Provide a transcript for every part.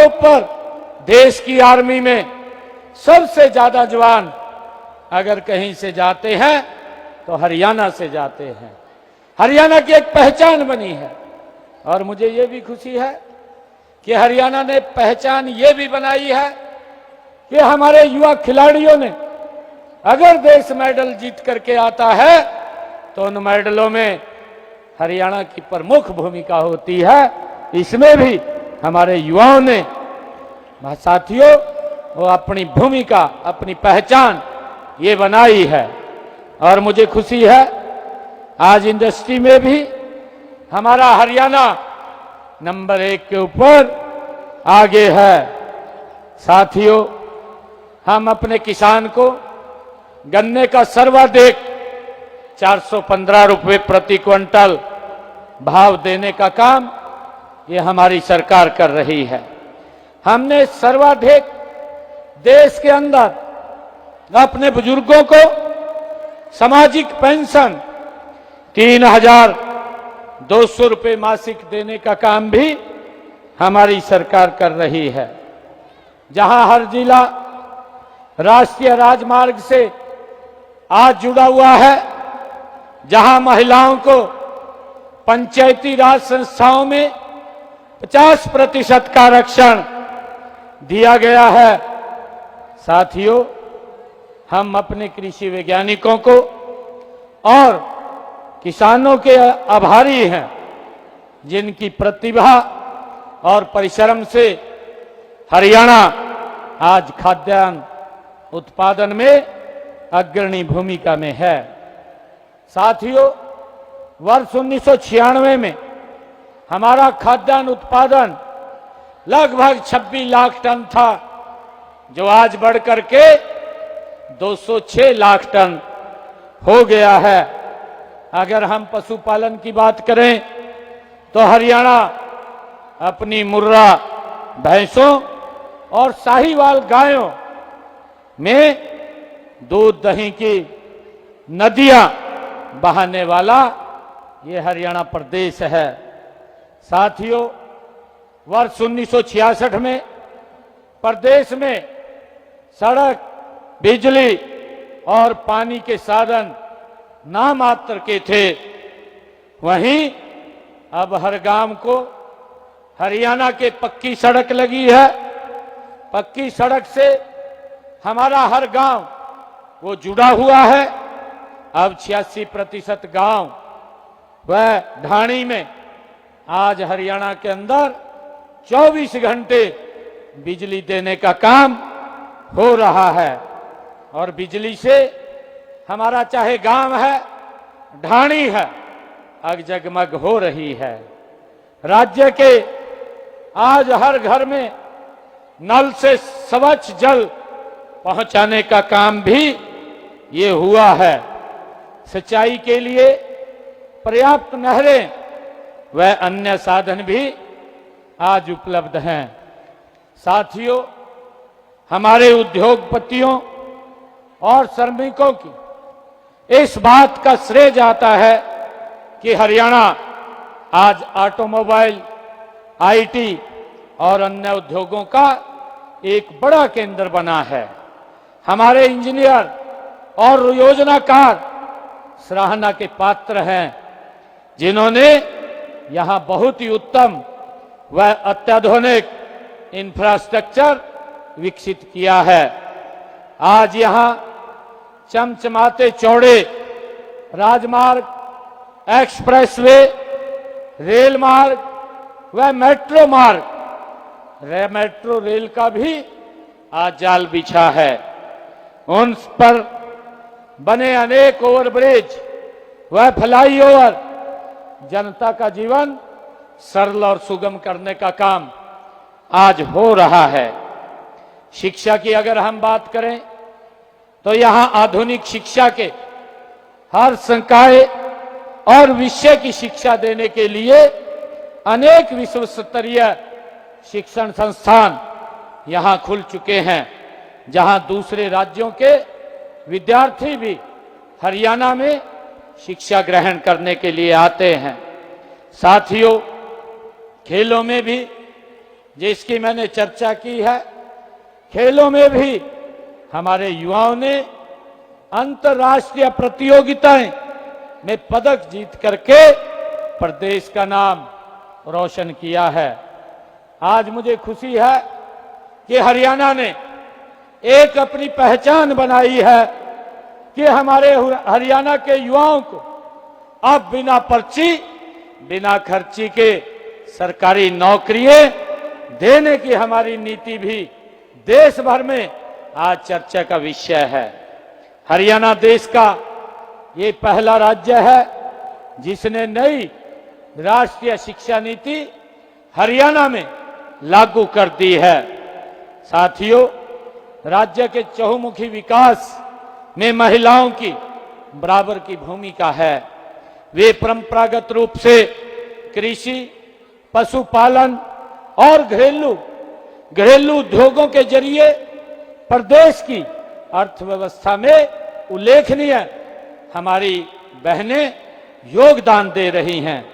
ऊपर देश की आर्मी में सबसे ज्यादा जवान अगर कहीं से जाते हैं तो हरियाणा से जाते हैं। हरियाणा की एक पहचान बनी है और मुझे ये भी खुशी है कि हरियाणा ने पहचान ये भी बनाई है कि हमारे युवा खिलाड़ियों ने अगर देश मेडल जीत करके आता है तो उन मेडलों में हरियाणा की प्रमुख भूमिका होती है। इसमें भी हमारे युवाओं ने साथियों वो अपनी भूमिका, अपनी पहचान ये बनाई है और मुझे खुशी है आज इंडस्ट्री में भी हमारा हरियाणा नंबर 1 के ऊपर आगे है। साथियों, हम अपने किसान को गन्ने का सर्वाधिक 415 रुपए प्रति क्विंटल भाव देने का काम ये हमारी सरकार कर रही है। हमने सर्वाधिक देश के अंदर अपने बुजुर्गों को सामाजिक पेंशन 3,200 रुपए मासिक देने का काम भी हमारी सरकार कर रही है। जहां हर जिला राष्ट्रीय राजमार्ग से आज जुड़ा हुआ है, जहां महिलाओं को पंचायती राज संस्थाओं में 50% का आरक्षण दिया गया है। साथियों, हम अपने कृषि वैज्ञानिकों को और किसानों के आभारी हैं जिनकी प्रतिभा और परिश्रम से हरियाणा आज खाद्यान्न उत्पादन में अग्रणी भूमिका में है। साथियों, वर्ष 1996 में हमारा खाद्यान्न उत्पादन लगभग 26 लाख टन था, जो आज बढ़कर के 206 लाख टन हो गया है। अगर हम पशुपालन की बात करें तो हरियाणा अपनी मुर्रा भैंसों और साहीवाल गायों में दूध दही की नदियां बहाने वाला ये हरियाणा प्रदेश है। साथियों, वर्ष 1966 में प्रदेश में सड़क, बिजली और पानी के साधन नामात्र के थे, वहीं अब हर गांव को हरियाणा के पक्की सड़क लगी है। पक्की सड़क से हमारा हर गांव वो जुड़ा हुआ है। अब 86% गांव वह ढाणी में आज हरियाणा के अंदर 24 घंटे बिजली देने का काम हो रहा है और बिजली से हमारा चाहे गांव है, ढाणी है, अग जगमग हो रही है। राज्य के आज हर घर में नल से स्वच्छ जल पहुंचाने का काम भी ये हुआ है। सिंचाई के लिए पर्याप्त नहरें व अन्य साधन भी आज उपलब्ध हैं। साथियों, हमारे उद्योगपतियों और श्रमिकों की इस बात का श्रेय जाता है कि हरियाणा आज ऑटोमोबाइल, आईटी और अन्य उद्योगों का एक बड़ा केंद्र बना है। हमारे इंजीनियर और योजनाकार सराहना के पात्र हैं, जिन्होंने यहां बहुत ही उत्तम व अत्याधुनिक इंफ्रास्ट्रक्चर विकसित किया है। आज यहां चमचमाते चौड़े राजमार्ग, एक्सप्रेसवे, रेल मार्ग व मेट्रो मार्ग, मेट्रो रेल का भी आज जाल बिछा है। उन पर बने अनेक ओवरब्रिज व फ्लाईओवर जनता का जीवन सरल और सुगम करने का काम आज हो रहा है। शिक्षा की अगर हम बात करें तो यहां आधुनिक शिक्षा के हर संकाय और विषय की शिक्षा देने के लिए अनेक विश्व स्तरीय शिक्षण संस्थान यहां खुल चुके हैं, जहां दूसरे राज्यों के विद्यार्थी भी हरियाणा में शिक्षा ग्रहण करने के लिए आते हैं। साथियों, खेलों में भी जिसकी मैंने चर्चा की है, खेलों में भी हमारे युवाओं ने अंतर्राष्ट्रीय प्रतियोगिताएं में पदक जीत करके प्रदेश का नाम रोशन किया है। आज मुझे खुशी है कि हरियाणा ने एक अपनी पहचान बनाई है कि हमारे हरियाणा के युवाओं को अब बिना पर्ची, बिना खर्ची के सरकारी नौकरियां देने की हमारी नीति भी देश भर में आज चर्चा का विषय है। हरियाणा देश का ये पहला राज्य है जिसने नई राष्ट्रीय शिक्षा नीति हरियाणा में लागू कर दी है। साथियों, राज्य के चहुमुखी विकास में महिलाओं की बराबर की भूमिका है। वे परंपरागत रूप से कृषि, पशुपालन और घरेलू उद्योगों के जरिए प्रदेश की अर्थव्यवस्था में उल्लेखनीय हमारी बहनें योगदान दे रही हैं।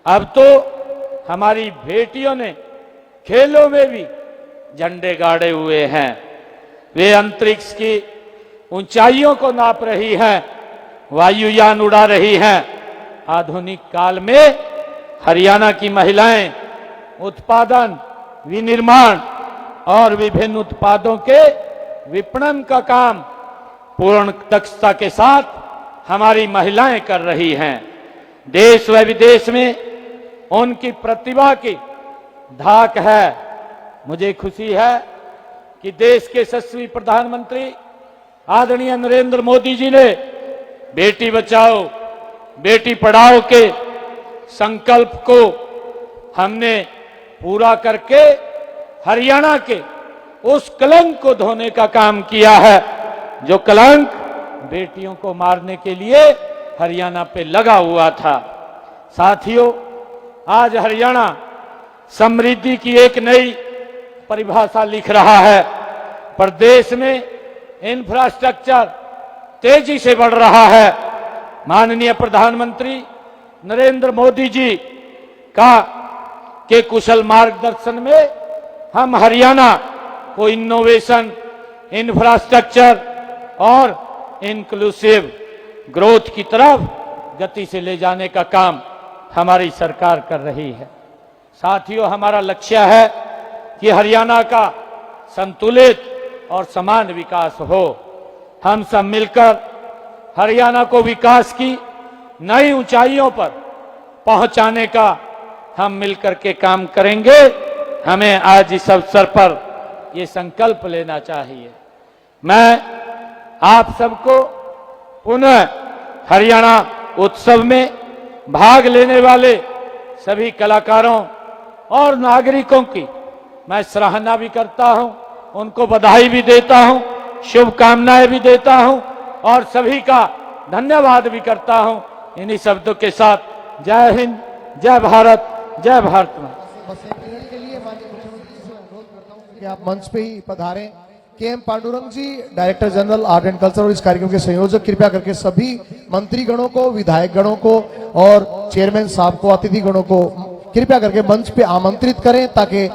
अब तो हमारी बेटियों ने खेलों में भी झंडे गाड़े हुए हैं। वे अंतरिक्ष की ऊंचाइयों को नाप रही हैं, वायुयान उड़ा रही हैं। आधुनिक काल में हरियाणा की महिलाएं उत्पादन, विनिर्माण और विभिन्न उत्पादों के विपणन का काम पूर्ण दक्षता के साथ हमारी महिलाएं कर रही हैं। देश व विदेश में उनकी प्रतिभा की धाक है। मुझे खुशी है कि देश के यशस्वी प्रधानमंत्री आदरणीय नरेंद्र मोदी जी ने बेटी बचाओ, बेटी पढ़ाओ के संकल्प को हमने पूरा करके हरियाणा के उस कलंक को धोने का काम किया है जो कलंक बेटियों को मारने के लिए हरियाणा पे लगा हुआ था। साथियों, आज हरियाणा समृद्धि की एक नई परिभाषा लिख रहा है। प्रदेश में इंफ्रास्ट्रक्चर तेजी से बढ़ रहा है। माननीय प्रधानमंत्री नरेंद्र मोदी जी के कुशल मार्गदर्शन में हम हरियाणा को इनोवेशन, इंफ्रास्ट्रक्चर और इंक्लूसिव ग्रोथ की तरफ गति से ले जाने का काम हमारी सरकार कर रही है। साथियों, हमारा लक्ष्य है कि हरियाणा का संतुलित और समान विकास हो। हम सब मिलकर हरियाणा को विकास की नई ऊंचाइयों पर पहुंचाने का हम मिलकर के काम करेंगे। हमें आज इस अवसर पर ये संकल्प लेना चाहिए। मैं आप सबको पुनः हरियाणा उत्सव में भाग लेने वाले सभी कलाकारों और नागरिकों की मैं सराहना भी करता हूं, उनको बधाई भी देता हूं, शुभकामनाएं भी देता हूं और सभी का धन्यवाद भी करता हूं। इन्हीं शब्दों के साथ जय हिंद, जय भारत, जय भारत माता। के लिए माननीय मुख्यमंत्री से अनुरोध करता हूं कि आप मंच पे ही पधारें। KM. Pandurang ji, director general art and culture और इस कार्यक्रम के संयोजक, कृपया करके सभी मंत्री गणों को, विधायक गणों को और चेयरमैन साहब को, अतिथि गणों को कृपया करके मंच पे आमंत्रित करें ताकि